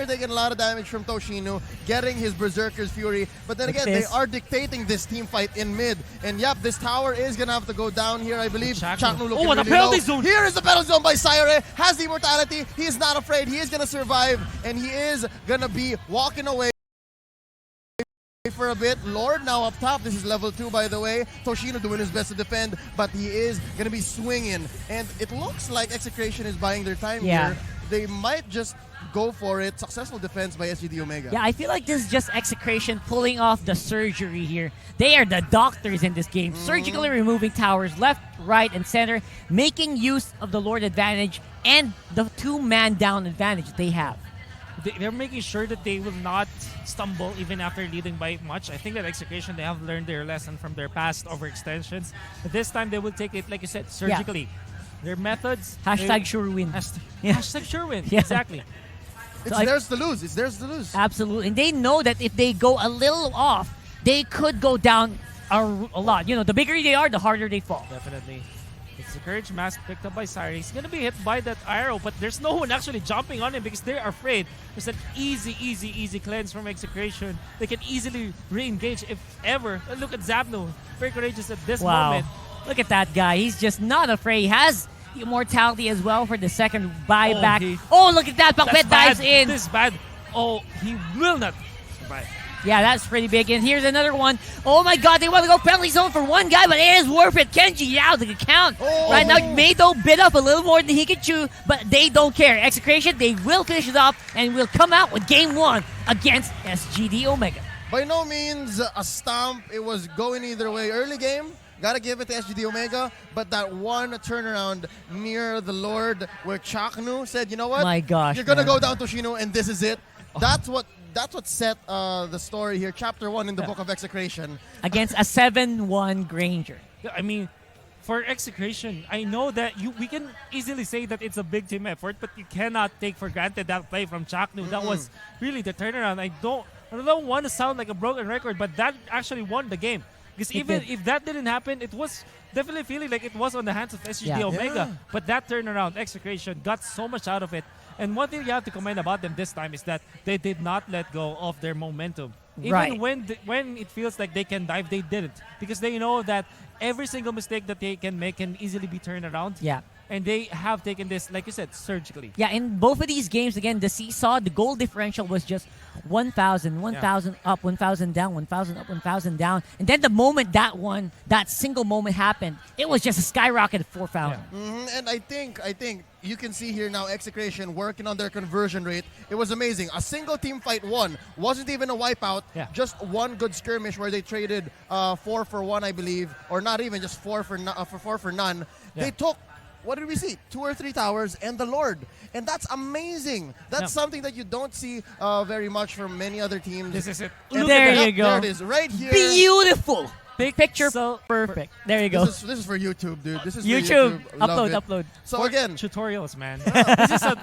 here taking a lot of damage from Toshino, getting his Berserker's Fury. But then again, they are dictating this team fight in mid. And yep, this tower is going to have to go down here, I believe. Chaknu looking what a really penalty low. zone! Here is the penalty zone by Sayre. Has the immortality. He is not afraid. He is going to survive. And he is going to be walking away for a bit. Lord now up top. This is level 2, by the way. Toshino doing his best to defend, but he is going to be swinging. And it looks like Execration is buying their time here. They might just go for it. Successful defense by SGD Omega. Yeah, I feel like this is just Execration pulling off the surgery here. They are the doctors in this game. Surgically removing towers left, right, and center, making use of the Lord advantage and the 2-man down advantage they have. They're making sure that they will not stumble even after leading by much. I think that Execration, they have learned their lesson from their past overextensions. But this time they will take it, like you said, surgically. Their methods. Hashtag sure win. Hashtag sure win. Yeah. Exactly. It's theirs to lose. It's theirs to lose. Absolutely. And they know that if they go a little off, they could go down a lot. You know, the bigger they are, the harder they fall. Definitely. It's the Courage Mask picked up by Sayre. He's going to be hit by that arrow, but there's no one actually jumping on him because they're afraid. There's an easy cleanse from Execration. They can easily re-engage if ever. And look at Zapno. Very courageous at this moment. Look at that guy. He's just not afraid. He has immortality as well for the second buyback. Look at that. Pakpet dives in. This is bad. Oh, he will not survive. Yeah, that's pretty big. And here's another one. Oh my god, they want to go penalty zone for one guy, but it is worth it. Kenji out of the count. Right now, Meidou bit up a little more than he could chew, but they don't care. Execration, they will finish it up and will come out with game 1 against SGD Omega. By no means a stomp. It was going either way. Early game, gotta give it to SGD Omega, but that one turnaround near the Lord where Chaknu said, you know what? My gosh, you're gonna go down Toshino and this is it. That's what set the story here. Chapter 1 in the Book of Execration. Against a 7-1 Granger. I mean, for Execration, I know that we can easily say that it's a big team effort, but you cannot take for granted that play from Chaknu. That was really the turnaround. I don't want to sound like a broken record, but that actually won the game. Because even if that didn't happen, it was definitely feeling like it was on the hands of SGD Omega. But that turnaround, Execration got so much out of it. And one thing you have to comment about them this time is that they did not let go of their momentum. Even when it feels like they can dive, they didn't. Because they know that every single mistake that they can make can easily be turned around. Yeah. And they have taken this, like you said, surgically. Yeah, in both of these games, again, the seesaw, the goal differential was just 1,000, 1,000 up, 1,000 down, 1,000 up, 1,000 down. And then the moment that single moment happened, it was just a skyrocket of 4,000. And I think you can see here now Execration working on their conversion rate. It was amazing. A single team fight won. Wasn't even a wipeout. Just one good skirmish where they traded 4 for 1, I believe. Or not even, just 4 for none. They took, what did we see? 2 or 3 towers and the Lord. And that's amazing. That's something that you don't see very much from many other teams. This is it. There you go. There it is, right here. Beautiful. Picture perfect. There you go. This is for YouTube, dude. This is YouTube. For YouTube. Upload. So again, tutorials, man.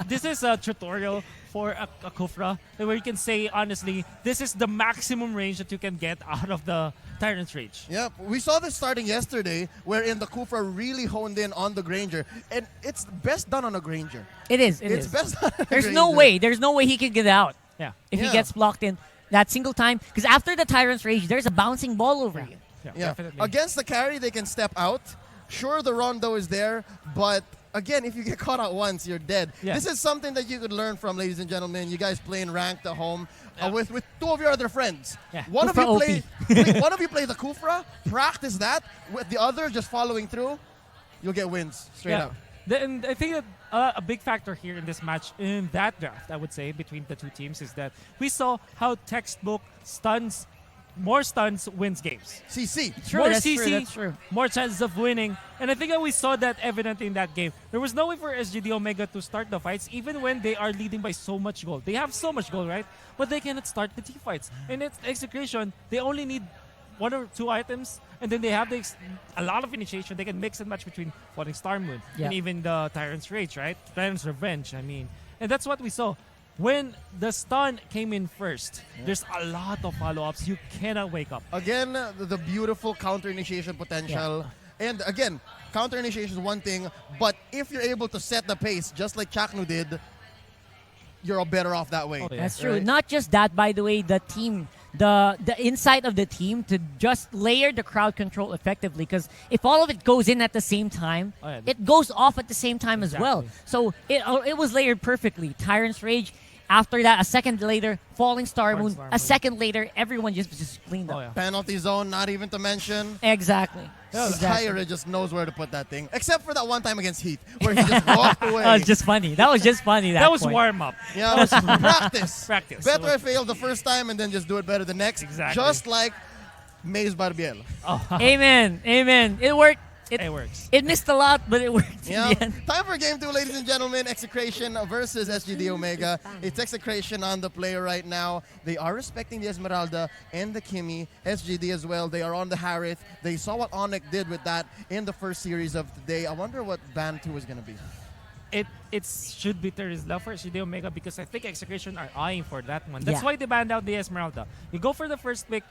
This is a tutorial for a Kufra where you can say honestly, this is the maximum range that you can get out of the Tyrant's Rage. Yep, we saw this starting yesterday, wherein the Kufra really honed in on the Granger, and it's best done on a Granger. It is. It's best done on a There's Granger. no way. There's no way he can get out. Yeah. If he gets blocked in that single time, because after the Tyrant's Rage, there's a bouncing ball over you. Yeah, definitely. Against the carry, they can step out. Sure, the Rondo is there, but again, if you get caught out once, you're dead. Yeah. This is something that you could learn from, ladies and gentlemen. You guys playing ranked at home with 2 of your other friends. Yeah. One of Kufra you one of you play the Kufra, practice that, with the other just following through, you'll get wins straight up. And I think that a big factor here in this match, in that draft, I would say, between the two teams, is that we saw how textbook more stuns wins games. CC. True, More that's CC, true, that's true. more chances of winning. And I think that we saw that evident in that game. There was no way for SGD Omega to start the fights, even when they are leading by so much gold. They have so much gold, right? But they cannot start the team fights. And it's Execration, they only need 1 or 2 items, and then they have a lot of initiation. They can mix and match between Falling Star Moon and even the Tyrant's Rage, right? Tyrant's Revenge, I mean. And that's what we saw. When the stun came in first, there's a lot of follow-ups. You cannot wake up. Again, the beautiful counter initiation potential. And again, counter initiation is one thing, but if you're able to set the pace, just like Chaknu did, you're better off that way. Oh, yeah. That's true. Right? Not just that, by the way, the team, the insight of the team to just layer the crowd control effectively. Because if all of it goes in at the same time, Oh, yeah. it goes off at the same time as well. Exactly. So it was layered perfectly. Tyrant's Rage. After that, a second later, Falling Star Falling Moon. Star A Moon. second later, everyone just cleaned up. Oh, yeah. Penalty zone, not even to mention. Exactly. Tyra just knows where to put that thing. Except for that one time against Heat, where he just walked away. That was just funny. That was just funny. That was point. warm up. Yeah, it was practice. Practice. Better I fail the first time and then just do it better the next. Exactly. Just like Maze Barbiel. Oh, Amen. Amen. It worked. it works. It missed a lot, but it worked Yeah. in the end. Time for game 2, ladies and gentlemen. Execration versus SGD Omega. It's Execration on the play right now. They are respecting the Esmeralda and the Kimi. SGD as well. They are on the Harith. They saw what Onyx did with that in the first series of today. I wonder what Ban 2 is going to be. It should be Terry's love for SGD Omega because I think Execration are eyeing for that one. That's Yeah. why they banned out the Esmeralda. You go for the first pick,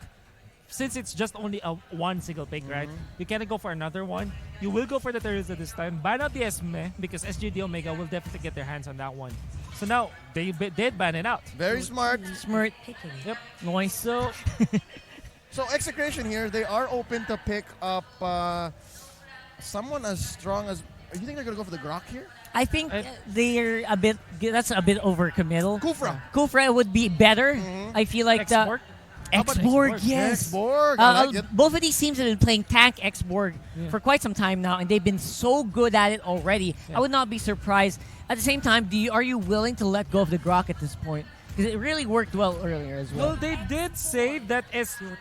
since it's just only a one single pick, right? You cannot go for another one. You will go for the Teresa this time. Ban out the Esme because SGD Omega will definitely get their hands on that one. So now they did ban it out. Very smart. Smart. Yep. Noise. So Execration here, they are open to pick up someone as strong as... You think they're going to go for the Grok here? I think I- they're a bit. That's a bit overcommittal. Kufra. Kufra would be better. I feel like the Export. How about X-Borg, X-Borg? yes. X-Borg, I like it. Both of these teams have been playing tank X-Borg for quite some time now, and they've been so good at it already. Yeah. I would not be surprised. At the same time, are you willing to let go of the Grok at this point? Because it really worked well earlier as well. Well, they did say that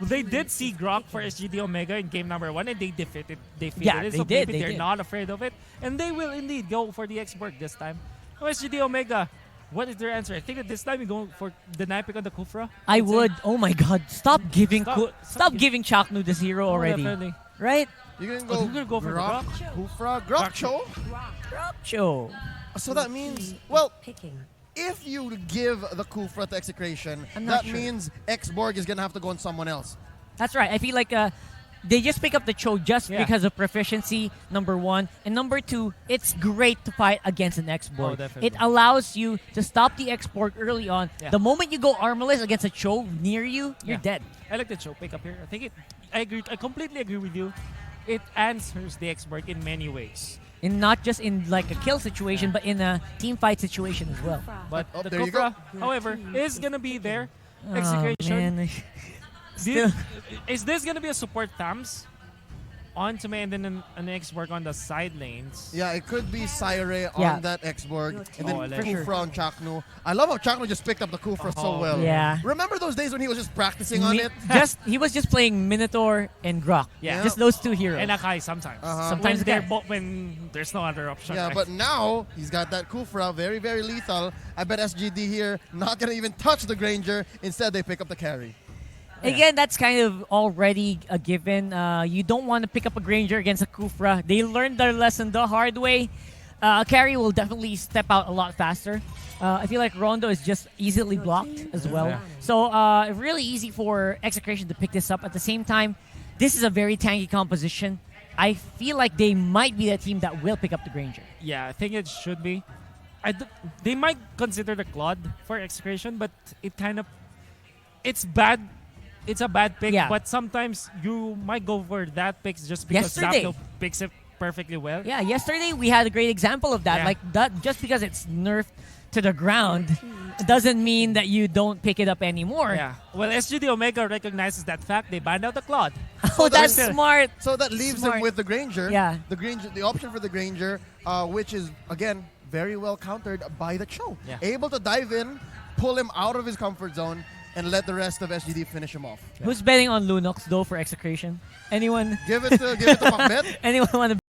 they did see Grok for SGD Omega in game number 1 and they defeated Yeah, it. they So did, maybe they they're did. not afraid of it. And they will indeed go for the X-Borg this time. So SGD Omega, what is their answer? I think that this time you go for the knife pick on the Kufra. I I'd say. would. Oh my God! Stop giving. Stop Stop giving Chaknu the zero Oh, already. definitely. Right? You're Oh, you're gonna go for the Grok, Kufra, Grokcho. Show. So that means, well, Picking. if you give the Kufra to Execration, I'm not that sure. means X-Borg is going to have to go on someone else. That's right. I feel like they just pick up the Cho just Yeah. because of proficiency, number one. And number two, it's great to fight against an X-Borg. Oh, definitely. It allows you to stop the X-Borg early on. Yeah. The moment you go armorless against a Cho near you, you're Yeah. dead. I like the show pick up here. I think I agree. I completely agree with you. It answers the X-Borg in many ways. And not just in like a kill situation, but in a team fight situation as well. But Oh, the there you go. Kufra, however, is gonna be there. Oh, Execration. man. Did- is this gonna be a support Tams on to me and then an X-Borg on the side lanes? Yeah, it could be Syre on Yeah. that X-Borg, and then Oh, I like Kufra it. on Chaknu. I love how Chaknu just picked up the Kufra so Oh, well. yeah. Remember those days when he was just practicing on it? He was just playing Minotaur and Grok. Yeah. Just those two heroes. And Akai sometimes. Sometimes When there's no other option. Yeah, right? but now he's got that Kufra, very, very lethal. I bet SGD here not going to even touch the Granger. Instead, they pick up the carry. Again, that's kind of already a given. You don't want to pick up a Granger against a Kufra. They learned their lesson the hard way. Carry will definitely step out a lot faster. I feel like Rondo is just easily blocked as well. Yeah. So really easy for Execration to pick this up. At the same time, this is a very tanky composition. I feel like they might be the team that will pick up the Granger. yeah, I think it should be. They might consider the Claude for Execration, but it's bad. It's a bad pick, Yeah. but sometimes you might go for that pick just because Yesterday. Zapdo picks it perfectly well. Yeah, yesterday we had a great example of that. Yeah. Like that, just because it's nerfed to the ground doesn't mean that you don't pick it up anymore. Yeah. Well, SGD Omega recognizes that fact. They banned out the Claude. Oh, that's there's- smart. So that leaves Smart. him with the Granger. Yeah. The option for the Granger, which is, again, very well countered by the Cho. Yeah. Able to dive in, pull him out of his comfort zone, and let the rest of SGD finish him off. Who's betting on Lunox though for Execration? Anyone? Give it to Macbeth. Anyone want to